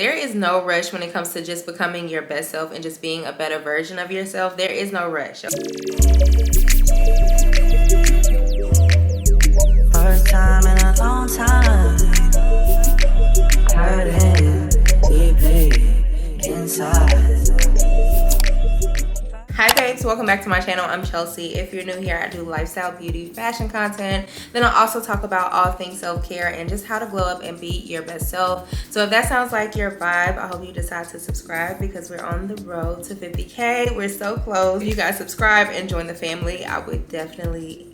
There is no rush when it comes to just becoming your best self and just being a better version of yourself. There is no rush. First time in a long time, hurting deeply inside. Hi babes, welcome back to my channel. I'm Chelsea. If you're new here, I do lifestyle, beauty, fashion content. Then I also talk about all things self-care and just how to glow up and be your best self. So if that sounds like your vibe, I hope you decide to subscribe because we're on the road to 50K. We're so close. If you guys subscribe and join the family, I would definitely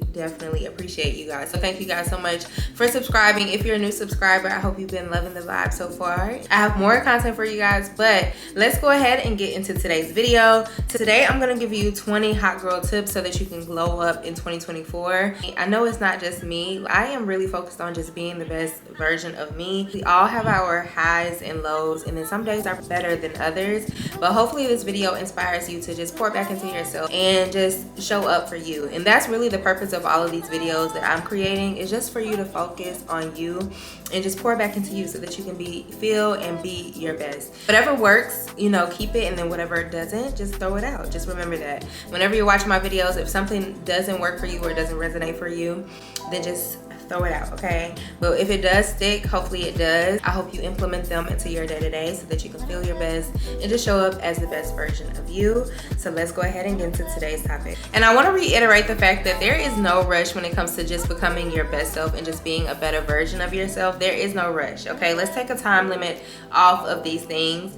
appreciate you guys. So thank you guys so much for subscribing. If you're a new subscriber, I hope you've been loving the vibe so far. I have more content for you guys, but let's go ahead and get into today's video. Today I'm gonna give you 20 hot girl tips so that you can glow up in 2024. I know it's not just me. I am really focused on just being the best version of me. We all have our highs and lows, and then some days are better than others, but hopefully this video inspires you to just pour back into yourself and just show up for you. And that's really the purpose of all of these videos that I'm creating, is just for you to focus on you and just pour back into you so that you can feel and be your best. Whatever works, you know, keep it, and then whatever doesn't, just throw it out. Just remember that whenever you're watching my videos, if something doesn't work for you or doesn't resonate for you, then just throw it out, okay? But if it does stick, hopefully it does, I hope you implement them into your day-to-day so that you can feel your best and just show up as the best version of you. So let's go ahead and get into today's topic. And I want to reiterate the fact that there is no rush when it comes to just becoming your best self and just being a better version of yourself. There is no rush, okay? Let's take a time limit off of these things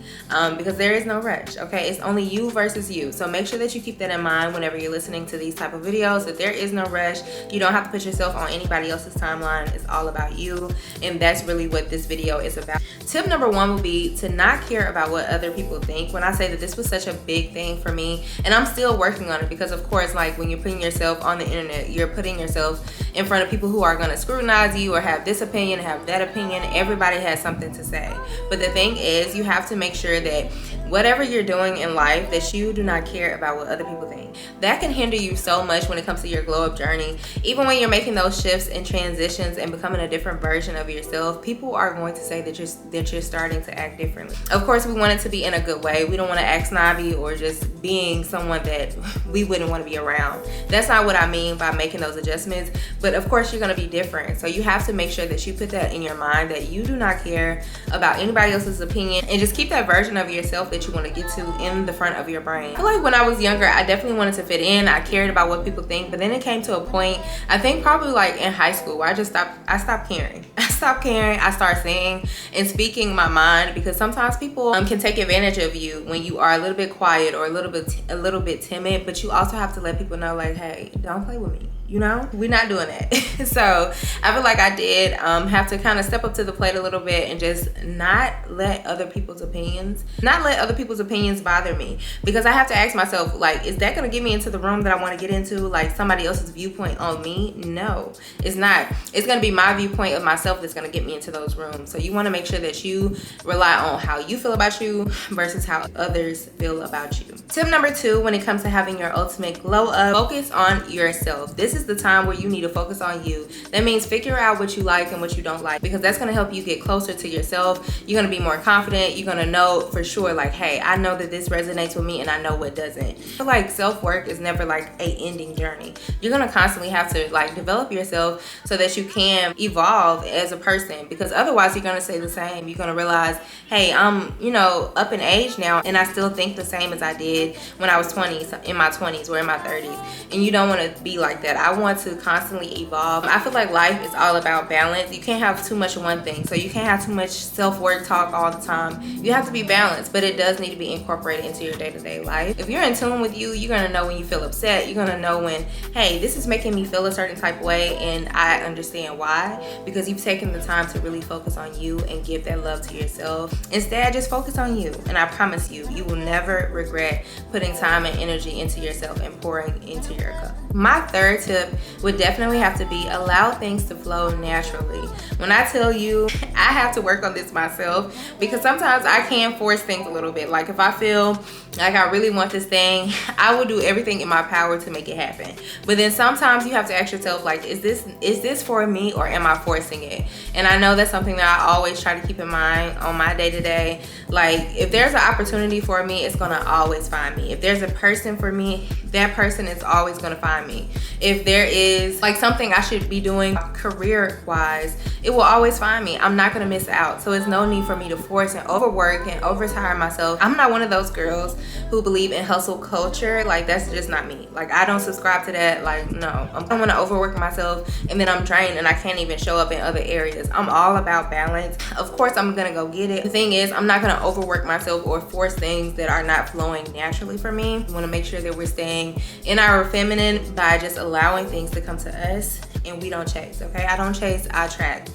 because there is no rush, okay? It's only you versus you. So make sure that you keep that in mind whenever you're listening to these type of videos, that there is no rush. You don't have to put yourself on anybody else's timeline. It's all about you, and that's really what this video is about. Tip number one would be to not care about what other people think. When I say that this was such a big thing for me, and I'm still working on it, because of course, like when you're putting yourself on the internet, you're putting yourself in front of people who are going to scrutinize you or have this opinion, have that opinion. Everybody has something to say, but the thing is, you have to make sure that whatever you're doing in life, that you do not care about what other people think. That can hinder you so much when it comes to your glow up journey. Even when you're making those shifts and transitions and becoming a different version of yourself, people are going to say that you're starting to act differently. Of course, we want it to be in a good way. We don't want to act snobby or just being someone that we wouldn't want to be around. That's not what I mean by making those adjustments. But of course, you're going to be different. So you have to make sure that you put that in your mind, that you do not care about anybody else's opinion, and just keep that version of yourself that you want to get to in the front of your brain. I feel like when I was younger, I definitely wanted to fit in. I cared about what people think, but then it came to a point, I think probably like in high school, where I stopped caring. I started saying and speaking my mind, because sometimes people can take advantage of you when you are a little bit quiet or a little bit timid, but you also have to let people know, like, hey, don't play with me. You know, we're not doing that. So I feel like I did have to kind of step up to the plate a little bit and just not let other people's opinions bother me, because I have to ask myself, like, is that going to get me into the room that I want to get into, like somebody else's viewpoint on me? No, it's not. It's going to be my viewpoint of myself that's going to get me into those rooms. So you want to make sure that you rely on how you feel about you versus how others feel about you. Tip number two, when it comes to having your ultimate glow up, focus on yourself. This is the time where you need to focus on you. That means figure out what you like and what you don't like, because that's going to help you get closer to yourself. You're going to be more confident. You're going to know for sure, like, hey, I know that this resonates with me and I know what doesn't. I feel like self-work is never like a ending journey. You're going to constantly have to like develop yourself so that you can evolve as a person, because otherwise you're going to stay the same. You're going to realize, hey, I'm, you know, up in age now and I still think the same as I did when I was 20, in my 20s or in my 30s. And you don't want to be like that. I want to constantly evolve. I feel like life is all about balance. You can't have too much of one thing. So you can't have too much self-work talk all the time. You have to be balanced, but it does need to be incorporated into your day-to-day life. If you're in tune with you, you're gonna know when you feel upset. You're gonna know when, hey, this is making me feel a certain type of way, and I understand why, because you've taken the time to really focus on you and give that love to yourself. Instead, just focus on you, and I promise you, you will never regret putting time and energy into yourself and pouring into your cup. My third tip would definitely have to be allow things to flow naturally. When I tell you, I have to work on this myself because sometimes I can force things a little bit. Like if I feel like I really want this thing, I will do everything in my power to make it happen. But then sometimes you have to ask yourself, like, is this for me or am I forcing it? And I know that's something that I always try to keep in mind on my day-to-day. Like if there's an opportunity for me, it's gonna always find me. If there's a person for me, that person is always gonna find me. If there is like something I should be doing career wise, it will always find me. I'm not gonna miss out. So it's no need for me to force and overwork and overtire myself. I'm not one of those girls who believe in hustle culture. Like that's just not me. Like I don't subscribe to that. Like no, I don't want to overwork myself and then I'm drained and I can't even show up in other areas. I'm all about balance. Of course I'm gonna go get it. The thing is, I'm not gonna overwork myself or force things that are not flowing naturally for me. We want to make sure that we're staying in our feminine by just allowing things to come to us and we don't chase. Okay, I don't chase, I attract.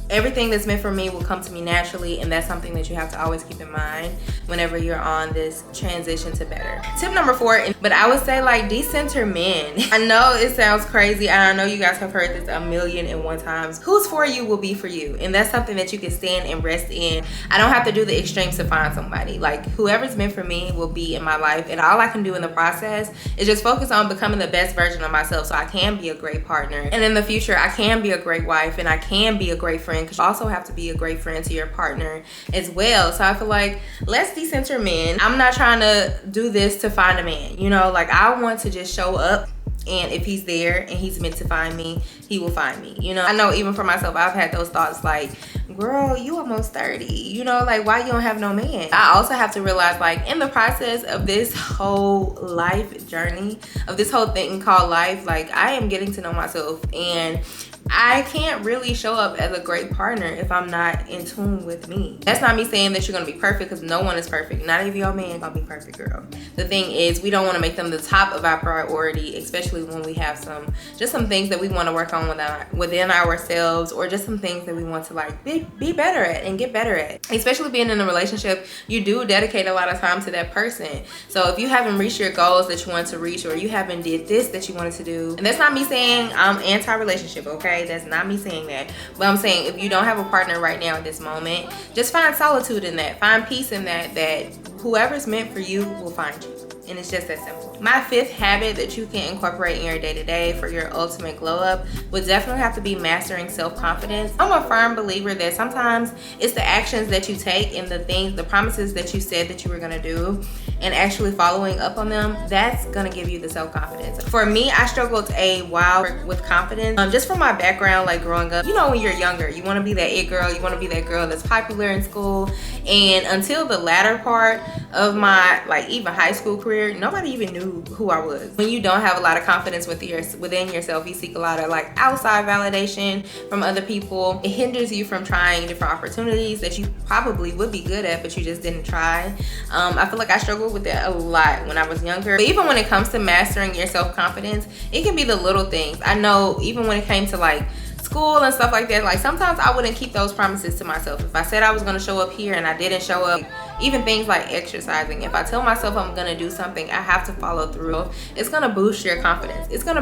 Everything that's meant for me will come to me naturally, and that's something that you have to always keep in mind whenever you're on this transition to better. Tip number 4, but I would say like decenter men. I know it sounds crazy, and I know you guys have heard this 1,000,001 times. Who's for you will be for you, and that's something that you can stand and rest in. I don't have to do the extremes to find somebody. Like whoever's meant for me will be in my life, and all I can do in the process is just focus on becoming the best version of myself so I can be a great partner, and in the future I can be a great wife and I can be a great friend, because you also have to be a great friend to your partner as well. So I feel like let's decenter men. I'm not trying to do this to find a man, you know, like I want to just show up, and if he's there and he's meant to find me, he will find me. You know, I know even for myself, I've had those thoughts like, girl, you almost 30, you know, like why you don't have no man? I also have to realize like in the process of this whole life journey, of this whole thing called life, like I am getting to know myself, and I can't really show up as a great partner if I'm not in tune with me. That's not me saying that you're gonna be perfect, because no one is perfect. Not even your man gonna be perfect, girl. The thing is, we don't want to make them the top of our priority, especially when we have some things that we want to work on within ourselves, or just some things that we want to like be better at and get better at. Especially being in a relationship, you do dedicate a lot of time to that person. So if you haven't reached your goals that you want to reach, or you haven't did this that you wanted to do, and that's not me saying I'm anti-relationship, okay? That's not me saying that, but I'm saying if you don't have a partner right now at this moment, just find solitude in that, find peace in that whoever's meant for you will find you. And it's just that simple. My 5th habit that you can incorporate in your day-to-day for your ultimate glow up would definitely have to be mastering self-confidence. I'm a firm believer that sometimes it's the actions that you take and the promises that you said that you were gonna do, and actually following up on them, that's gonna give you the self-confidence. For me, I struggled a while with confidence, just from my background, like growing up. You know, when you're younger, you wanna be that it girl, you wanna be that girl that's popular in school, and until the latter part of my like even high school career, nobody even knew who I was. When you don't have a lot of confidence within yourself, you seek a lot of like outside validation from other people. It hinders you from trying different opportunities that you probably would be good at, but you just didn't try. I feel like I struggled with that a lot when I was younger. But even when it comes to mastering your self-confidence, it can be the little things. I know even when it came to like school and stuff like that, like sometimes I wouldn't keep those promises to myself. If I said I was going to show up here and I didn't show up, even things like exercising, if I tell myself I'm going to do something, I have to follow through. It's going to boost your confidence. It's going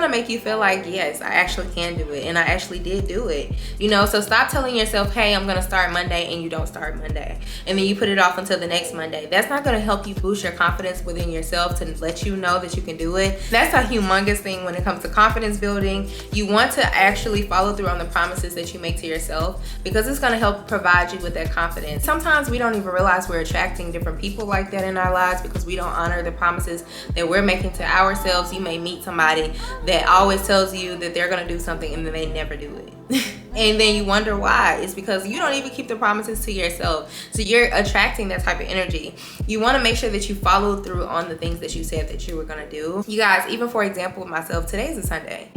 to make you feel like, yes, I actually can do it, and I actually did do it, you know. So stop telling yourself, hey, I'm going to start Monday, and you don't start Monday, and then you put it off until the next Monday. That's not going to help you boost your confidence within yourself to let you know that you can do it. That's a humongous thing when it comes to confidence building. You want to actually follow through on the promises that you make to yourself, because it's going to help provide you with that confidence. Sometimes we don't even realize we're attracting different people like that in our lives because we don't honor the promises that we're making to ourselves. You may meet somebody that always tells you that they're going to do something and then they never do it. And then you wonder why. It's because you don't even keep the promises to yourself. So you're attracting that type of energy. You want to make sure that you follow through on the things that you said that you were going to do. You guys, even for example, with myself, today's a Sunday.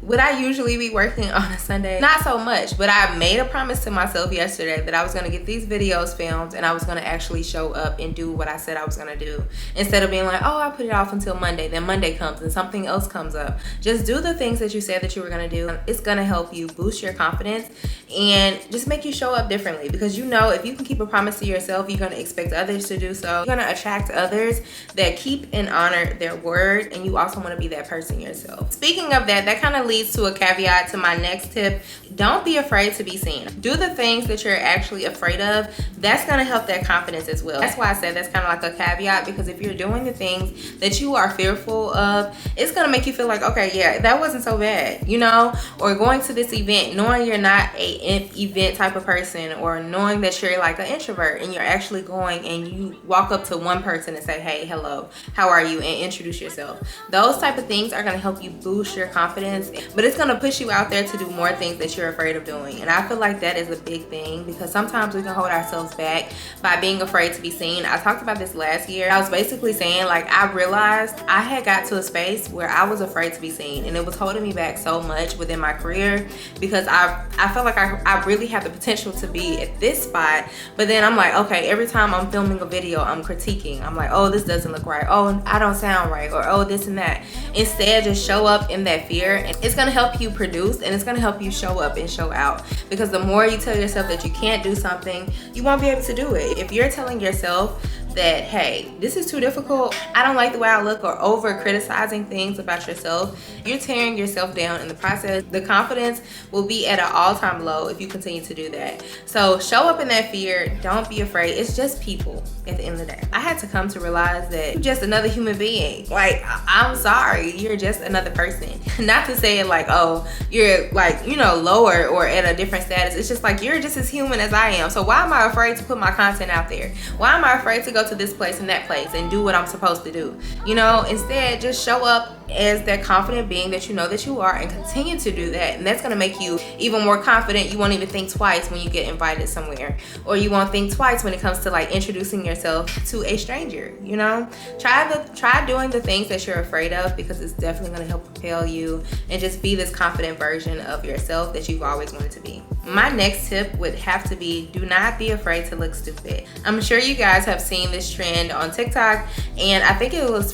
would I usually be working on a Sunday? Not so much, but I made a promise to myself yesterday that I was gonna get these videos filmed and I was gonna actually show up and do what I said I was gonna do. Instead of being like, oh, I put it off until Monday, then Monday comes and something else comes up. Just do the things that you said that you were gonna do. It's gonna help you boost your confidence and just make you show up differently, because you know if you can keep a promise to yourself, you're gonna expect others to do so. You're gonna attract others that keep and honor their word, and you also wanna be that person yourself. Speaking of that kind of leads to a caveat to my next tip. Don't be afraid to be seen. Do the things that you're actually afraid of. That's gonna help that confidence as well. That's why I said that's kind of like a caveat, because if you're doing the things that you are fearful of, it's gonna make you feel like, okay, yeah, that wasn't so bad, you know? Or going to this event, knowing you're not a event type of person, or knowing that you're like an introvert and you're actually going and you walk up to one person and say, hey, hello, how are you, and introduce yourself. Those type of things are gonna help you boost your confidence, but it's gonna push you out there to do more things that you're afraid of doing. And I feel like that is a big thing, because sometimes we can hold ourselves back by being afraid to be seen. I talked about this last year. I was basically saying, like, I realized I had got to a space where I was afraid to be seen, and it was holding me back so much within my career, because I felt like I really have the potential to be at this spot. But then I'm like, okay, every time I'm filming a video, I'm critiquing. I'm like, oh, this doesn't look right, oh, I don't sound right, or oh, this and that. Instead, just show up in that fear, and it's gonna help you produce, and it's gonna help you show up and show out. Because the more you tell yourself that you can't do something, you won't be able to do it. If you're telling yourself that, hey, this is too difficult, I don't like the way I look, or over criticizing things about yourself, you're tearing yourself down in the process. The confidence will be at an all-time low if you continue to do that. So show up in that fear. Don't be afraid. It's just people at the end of the day. I had to come to realize that you're just another human being. Like, I'm sorry, you're just another person. Not to say it like, oh, you're like, you know, lower or at a different status. It's just like, you're just as human as I am. So why am I afraid to put my content out there? Why am I afraid to go to this place and that place and do what I'm supposed to do? You know, instead, just show up as that confident being that you know that you are, and continue to do that. And that's going to make you even more confident. You won't even think twice when you get invited somewhere, or you won't think twice when it comes to like introducing yourself to a stranger. You know, try doing the things that you're afraid of, because it's definitely going to help propel you and just be this confident version of yourself that you've always wanted to be. My next tip would have to be, do not be afraid to look stupid. I'm sure you guys have seen this trend on TikTok, and I think it was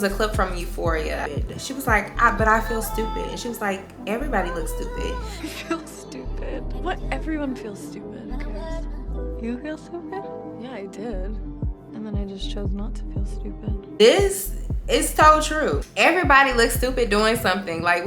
a clip from Euphoria. She was like, but I feel stupid. And she was like, everybody looks stupid. I feel stupid. What? Everyone feels stupid. Okay. You feel stupid? Yeah, I did. And then I just chose not to feel stupid. This is so true. Everybody looks stupid doing something. Like,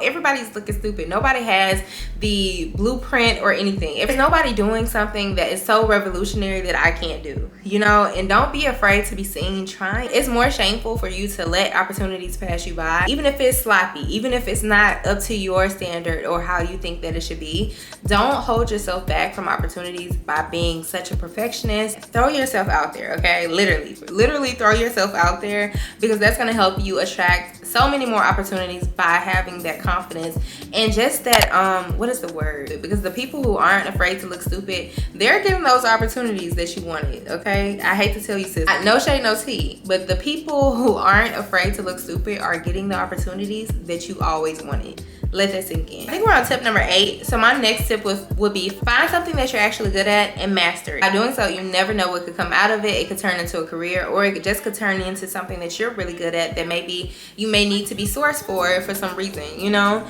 everybody's looking stupid. Nobody has the blueprint or anything. If there's nobody doing something that is so revolutionary that I can't do, you know. And don't be afraid to be seen trying. It's more shameful for you to let opportunities pass you by, even if it's sloppy, even if it's not up to your standard or how you think that it should be. Don't hold yourself back from opportunities by being such a perfectionist. Throw yourself out there, okay? Literally throw yourself out there, because that's going to help you attract so many more opportunities by having that confidence and just that what is the word, because the people who aren't afraid to look stupid, they're getting those opportunities that you wanted. Okay, I hate to tell you, sis, no shade, no tea, but the people who aren't afraid to look stupid are getting the opportunities that you always wanted. Let that sink in. I think we're on tip number 8. So my next tip would be, find something that you're actually good at and master it. By doing so, you never know what could come out of it. It could turn into a career, or it could turn into something that you're really good at that maybe you may need to be sourced for some reason, you know.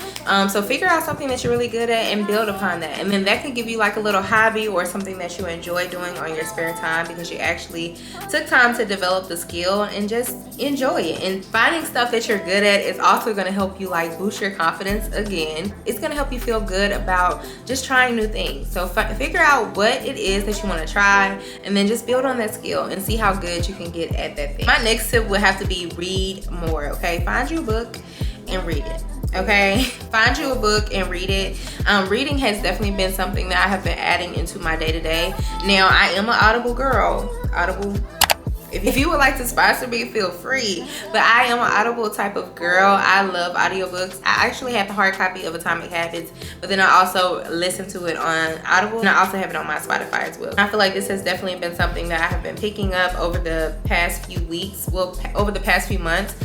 So figure out something that you're really good at and build upon that, and then that can give you like a little hobby or something that you enjoy doing on your spare time, because you actually took time to develop the skill and just enjoy it. And finding stuff that you're good at is also going to help you like boost your confidence. Again, it's going to help you feel good about just trying new things. So figure out what it is that you want to try, and then just build on that skill and see how good you can get at that thing. My next tip would have to be read more. Okay, find you a book and read it. Okay, find you a book and read it. Reading has definitely been something that I have been adding into my day-to-day. Now, I am an Audible girl. Audible, If you would like to sponsor me, feel free. But I am an Audible type of girl. I love audiobooks. I actually have the hard copy of Atomic Habits, but then I also listen to it on Audible, and I also have it on my Spotify as well. I feel like this has definitely been something that I have been picking up over the past few weeks, well, over the past few months.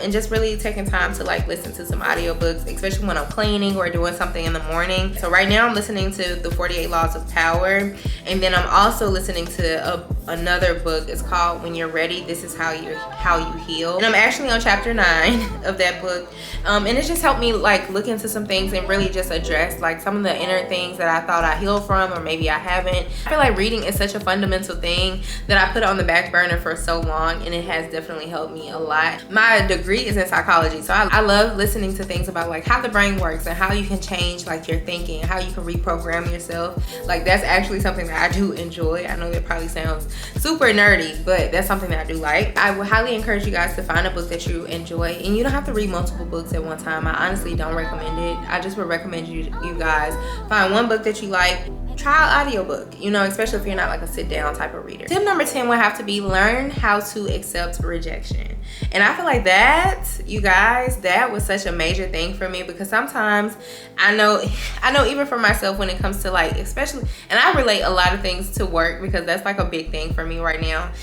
And just really taking time to like listen to some audiobooks, especially when I'm cleaning or doing something in the morning. So right now I'm listening to the 48 Laws of Power, and then I'm also listening to another book. It's called When You're Ready, This Is How You Heal, and I'm actually on chapter 9 of that book. And it just helped me like look into some things and really just address like some of the inner things that I thought I healed from, or maybe I haven't. I feel like reading is such a fundamental thing that I put on the back burner for so long, and it has definitely helped me a lot. My degree is in psychology, so I love listening to things about like how the brain works and how you can change like your thinking, how you can reprogram yourself. Like that's actually something that I do enjoy. I know that probably sounds super nerdy, but that's something that I do like. I would highly encourage you guys to find a book that you enjoy, and you don't have to read multiple books at one time. I honestly don't recommend it. I just would recommend you guys find one book that you like. Try an audiobook, you know, especially if you're not like a sit down type of reader. Tip number 10 would have to be learn how to accept rejection. And I feel like that, you guys, that was such a major thing for me, because sometimes I know even for myself when it comes to like, especially, and I relate a lot of things to work because that's like a big thing for me right now,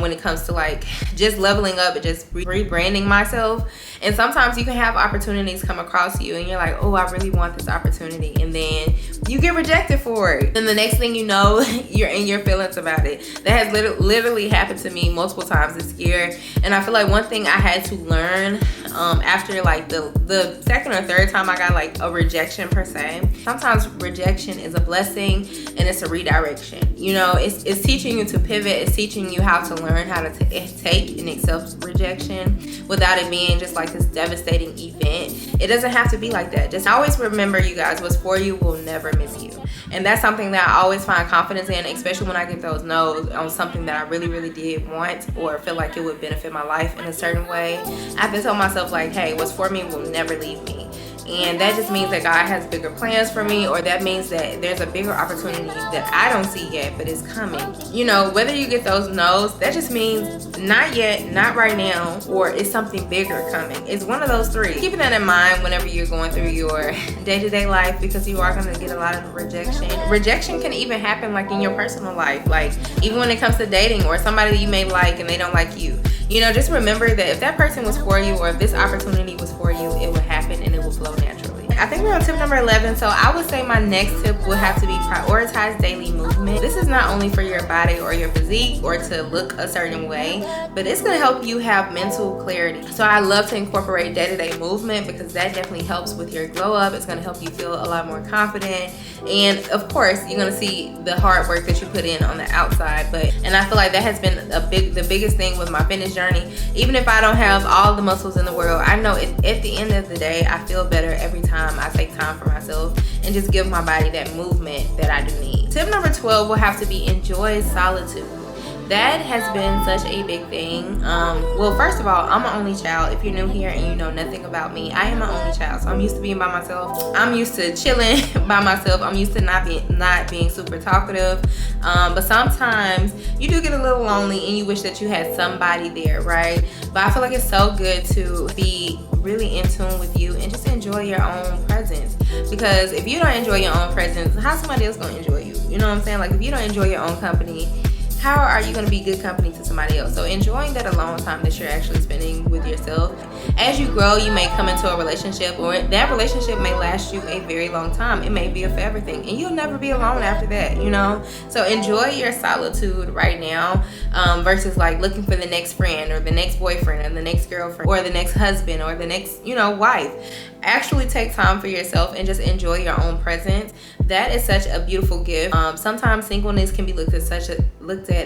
when it comes to like just leveling up and just rebranding myself. And sometimes you can have opportunities come across you and you're like, oh, I really want this opportunity, and then you get rejected for it. And the next thing you know, you're in your feelings about it. That has literally happened to me multiple times this year. And I feel like one thing I had to learn after like the second or third time I got like a rejection per se, sometimes rejection is a blessing and it's a redirection. You know, it's teaching you to pivot. It's teaching you how to learn how to take and accept rejection without it being just like this devastating event. It doesn't have to be like that. Just always remember, you guys, what's for you will never miss you. And that's something that I always find confidence in, especially when I get those no's on something that I really, really did want or feel like it would benefit my life in a certain way. I have to tell myself like, hey, what's for me will never leave me. And that just means that God has bigger plans for me, or that means that there's a bigger opportunity that I don't see yet, but it's coming. You know, whether you get those no's, that just means not yet, not right now, or it's something bigger coming. It's one of those three. Keeping that in mind whenever you're going through your day-to-day life, because you are going to get a lot of rejection. Rejection can even happen like in your personal life, like even when it comes to dating or somebody that you may like and they don't like you. You know, just remember that if that person was for you, or if this opportunity was for you, it would happen and it will flow naturally. I think we're on tip number 11. So I would say my next tip would have to be prioritize daily movement. This is not only for your body or your physique or to look a certain way, but it's going to help you have mental clarity. So I love to incorporate day-to-day movement because that definitely helps with your glow up. It's going to help you feel a lot more confident. And of course, you're going to see the hard work that you put in on the outside. And I feel like that has been the biggest thing with my fitness journey. Even if I don't have all the muscles in the world, I know at the end of the day, I feel better every time I take time for myself and just give my body that movement that I do need. Tip number 12 will have to be enjoy solitude. That has been such a big thing. Well, first of all, I'm an only child. If you're new here and you know nothing about me, I am an only child. So I'm used to being by myself. I'm used to chilling by myself. I'm used to not being super talkative. But sometimes you do get a little lonely and you wish that you had somebody there, right? But I feel like it's so good to be really in tune with you and just enjoy your own presence. Because if you don't enjoy your own presence, how's somebody else gonna enjoy you? You know what I'm saying? Like if you don't enjoy your own company, how are you going to be good company to somebody else? So enjoying that alone time that you're actually spending with yourself. As you grow, you may come into a relationship, or that relationship may last you a very long time. It may be a forever thing, and you'll never be alone after that, you know? So enjoy your solitude right now, versus like looking for the next friend or the next boyfriend or the next girlfriend or the next husband or the next, wife. Actually take time for yourself and just enjoy your own presence. That is such a beautiful gift. Sometimes singleness can be looked at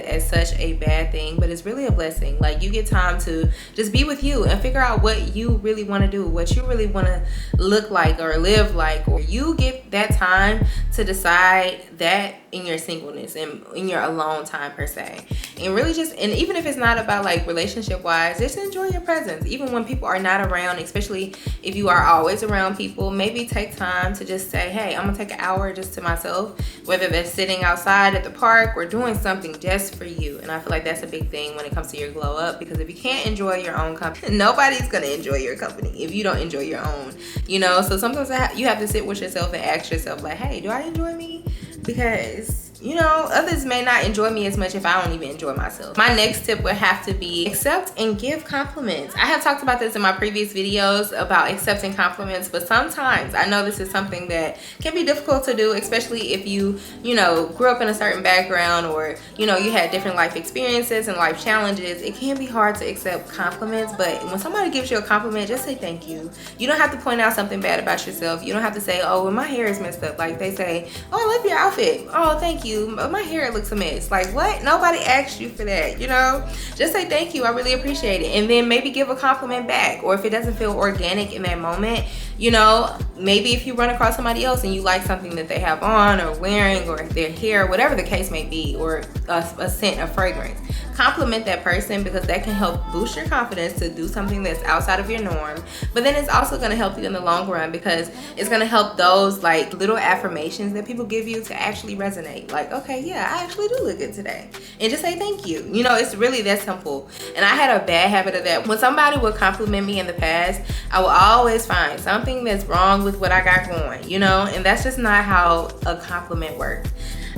as such a bad thing, but it's really a blessing. Like you get time to just be with you and figure out what you really want to do, what you really want to look like or live like, or you get that time to decide that in your singleness and in your alone time per se. And really just, and even if it's not about like relationship wise, just enjoy your presence. Even when people are not around, especially if you are always around people, maybe take time to just say, hey, I'm gonna take an hour just to myself, whether that's sitting outside at the park or doing something just for you. And I feel like that's a big thing when it comes to your glow up, because if you can't enjoy your own company, nobody's gonna enjoy your company if you don't enjoy your own, you know? So sometimes you have to sit with yourself and ask yourself like, hey, do I enjoy me? Because, you know, others may not enjoy me as much if I don't even enjoy myself. My next tip would have to be accept and give compliments. I have talked about this in my previous videos about accepting compliments, but sometimes I know this is something that can be difficult to do, especially if you know, grew up in a certain background, or, you know, you had different life experiences and life challenges. It can be hard to accept compliments, but when somebody gives you a compliment, just say thank you. You don't have to point out something bad about yourself. You don't have to say, oh, well, my hair is messed up. Like they say, oh, I love your outfit. Oh, thank you. My hair looks a mess. Like, what? Nobody asked you for that, you know? Just say thank you. I really appreciate it. And then maybe give a compliment back. Or if it doesn't feel organic in that moment, you know, maybe if you run across somebody else and you like something that they have on or wearing, or their hair, whatever the case may be, or a scent, a fragrance, compliment that person, because that can help boost your confidence to do something that's outside of your norm. But then it's also going to help you in the long run, because it's going to help those like little affirmations that people give you to actually resonate. Like, okay, yeah, I actually do look good today. And just say thank you. You know, it's really that simple. And I had a bad habit of that. When somebody would compliment me in the past, I would always find something that's wrong with what I got going, you know? And that's just not how a compliment works.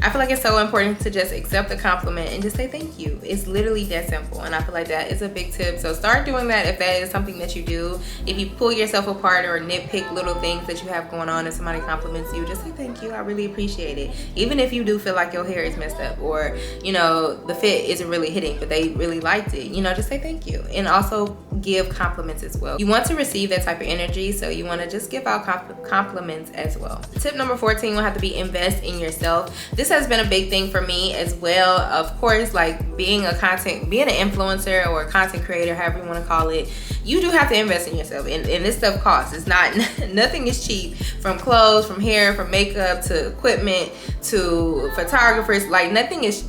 I feel like it's so important to just accept the compliment and just say thank you. It's literally that simple, and I feel like that is a big tip. So start doing that if that is something that you do. If you pull yourself apart or nitpick little things that you have going on and somebody compliments you, just say thank you. I really appreciate it. Even if you do feel like your hair is messed up, or, you know, the fit isn't really hitting, but they really liked it, you know, just say thank you. And also give compliments as well. You want to receive that type of energy, so you want to just give out compliments as well. Tip number 14 will have to be invest in yourself. This has been a big thing for me as well. Of course, like being an influencer or a content creator, however you want to call it, you do have to invest in yourself, and this stuff costs. It's not, nothing is cheap, from clothes, from hair, from makeup, to equipment, to photographers. Like nothing is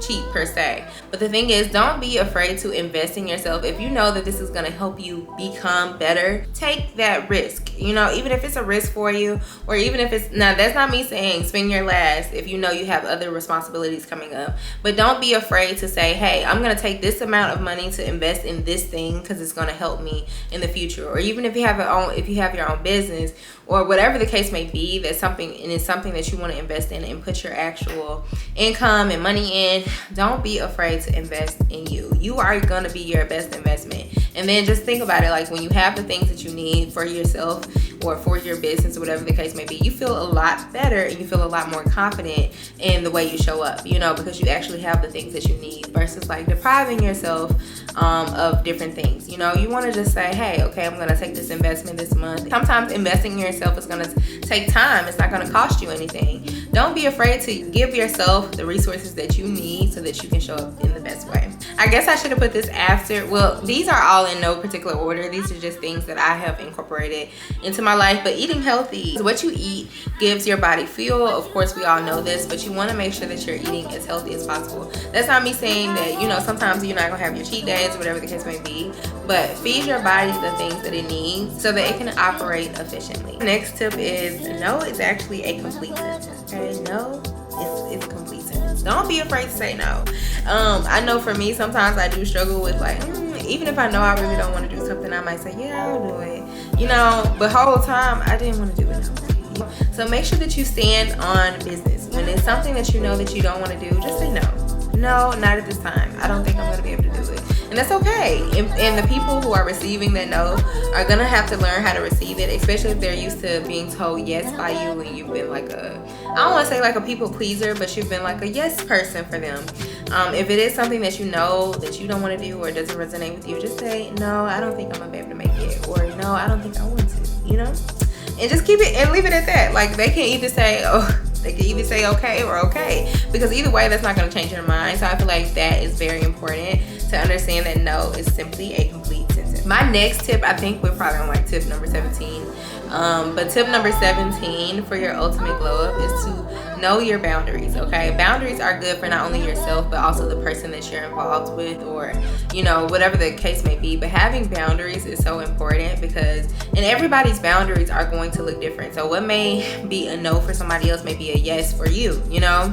cheap per se. But the thing is, don't be afraid to invest in yourself. If you know that this is going to help you become better, take that risk. You know, even if it's a risk for you, or even if it's, now that's not me saying spend your last if you know you have other responsibilities coming up, but don't be afraid to say, hey, I'm going to take this amount of money to invest in this thing because it's going to help me in the future. Or even if you have your own business, or whatever the case may be, that's something, and it's something that you want to invest in and put your actual income and money in, don't be afraid to invest in you. You are going to be your best investment. And then just think about it, like when you have the things that you need for yourself or for your business or whatever the case may be, you feel a lot better and you feel a lot more confident in the way you show up, you know, because you actually have the things that you need, versus like depriving yourself of different things. You know, you want to just say, hey, okay, I'm going to take this investment this month. Sometimes investing in yourself is going to take time. It's not going to cost you anything. Don't be afraid to give yourself the resources that you need so that you can show up in the best way. I guess I should have put this after. Well, these are all in no particular order. These are just things that I have incorporated into my life. But eating healthy, what you eat gives your body fuel. Of course, we all know this, but you want to make sure that you're eating as healthy as possible. That's not me saying that, you know, sometimes you're not going to have your cheat days or whatever the case may be, but feed your body the things that it needs so that it can operate efficiently. Next tip is, no is actually a complete sentence. Okay, no, it's a complete sentence. Don't be afraid to say no. I know for me, sometimes I do struggle with like, even if I know I really don't want to do something, I might say, yeah, I'll do it. You know, but the whole time I didn't want to do it. So make sure that you stand on business. When it's something that you know that you don't want to do, just say no. No, not at this time. I don't think I'm going to be able to do it. And that's okay. And the people who are receiving that no are going to have to learn how to receive it, especially if they're used to being told yes by you and you've been like I don't want to say like a people pleaser, but you've been like a yes person for them. If it is something that you know that you don't want to do or doesn't resonate with you, just say, no, I don't think I'm going to be able to make it. Or no, I don't think I want to, you know? And just keep it and leave it at that. Like they can either say, okay or okay, because either way that's not going to change your mind. So I feel like that is very important to understand that no is simply a complete sentence. My next tip, I think we're probably on like tip number 17. But tip number 17 for your ultimate glow up is to know your boundaries, okay? Boundaries are good for not only yourself, but also the person that you're involved with, or, you know, whatever the case may be. But having boundaries is so important because, and everybody's boundaries are going to look different. So what may be a no for somebody else may be a yes for you, you know?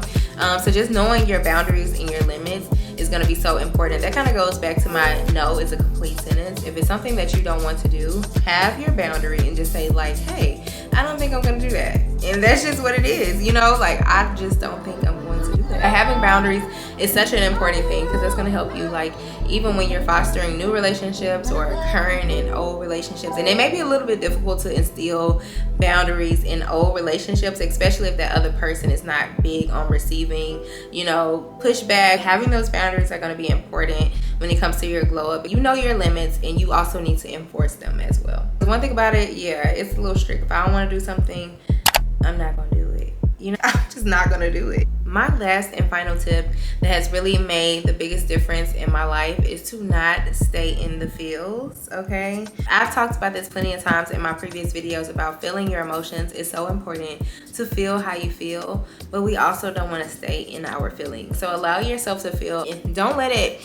So just knowing your boundaries and your limits is going to be so important. That kind of goes back to my no is a complete sentence. If it's something that you don't want to do, have your boundary and just say like, hey, I don't think I'm going to do that. And that's just what it is, you know, like I just don't think I'm going to do that. Having boundaries is such an important thing because it's going to help you, like, even when you're fostering new relationships or current and old relationships. And it may be a little bit difficult to instill boundaries in old relationships, especially if that other person is not big on receiving, you know, pushback. Having those boundaries are going to be important when it comes to your glow up. You know your limits, and you also need to enforce them as well. The one thing about it, yeah, it's a little strict. If I don't want to do something, I'm not going to do it. You know, I'm just not going to do it. My last and final tip that has really made the biggest difference in my life is to not stay in the feels, okay? I've talked about this plenty of times in my previous videos about feeling your emotions. It's so important to feel how you feel, but we also don't want to stay in our feelings. So allow yourself to feel, and don't let it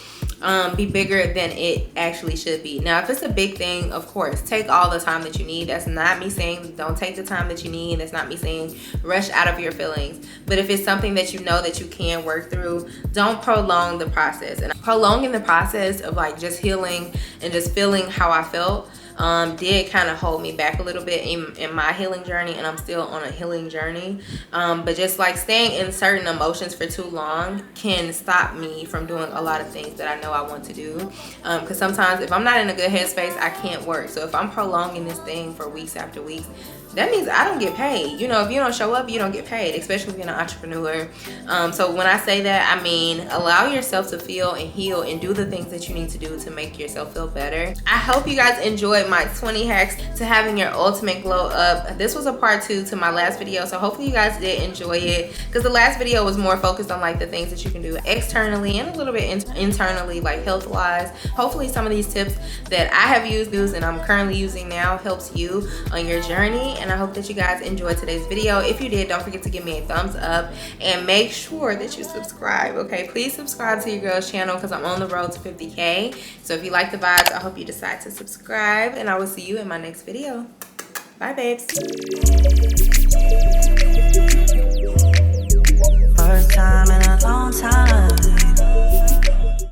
be bigger than it actually should be. Now, if it's a big thing, of course, take all the time that you need. That's not me saying don't take the time that you need. That's not me saying rush out of your feelings. But if it's something that you know that you can work through, don't prolong the process. And prolonging the process of like just healing and just feeling how I felt did kind of hold me back a little bit in my healing journey, and I'm still on a healing journey. But just like staying in certain emotions for too long can stop me from doing a lot of things that I know I want to do. Because sometimes if I'm not in a good headspace, I can't work. So if I'm prolonging this thing for weeks after weeks, that means I don't get paid. You know, if you don't show up, you don't get paid, especially if you're an entrepreneur. So when I say that, I mean allow yourself to feel and heal and do the things that you need to do to make yourself feel better. I hope you guys enjoyed my 20 hacks to having your ultimate glow up. This was a part 2 to my last video, so hopefully you guys did enjoy it, because the last video was more focused on like the things that you can do externally and a little bit internally, like health wise. Hopefully some of these tips that I have used and I'm currently using now helps you on your journey. And I hope that you guys enjoyed today's video. If you did, don't forget to give me a thumbs up and make sure that you subscribe, okay? Please subscribe to your girl's channel because I'm on the road to 50K. So if you like the vibes, I hope you decide to subscribe, and I will see you in my next video. Bye, babes.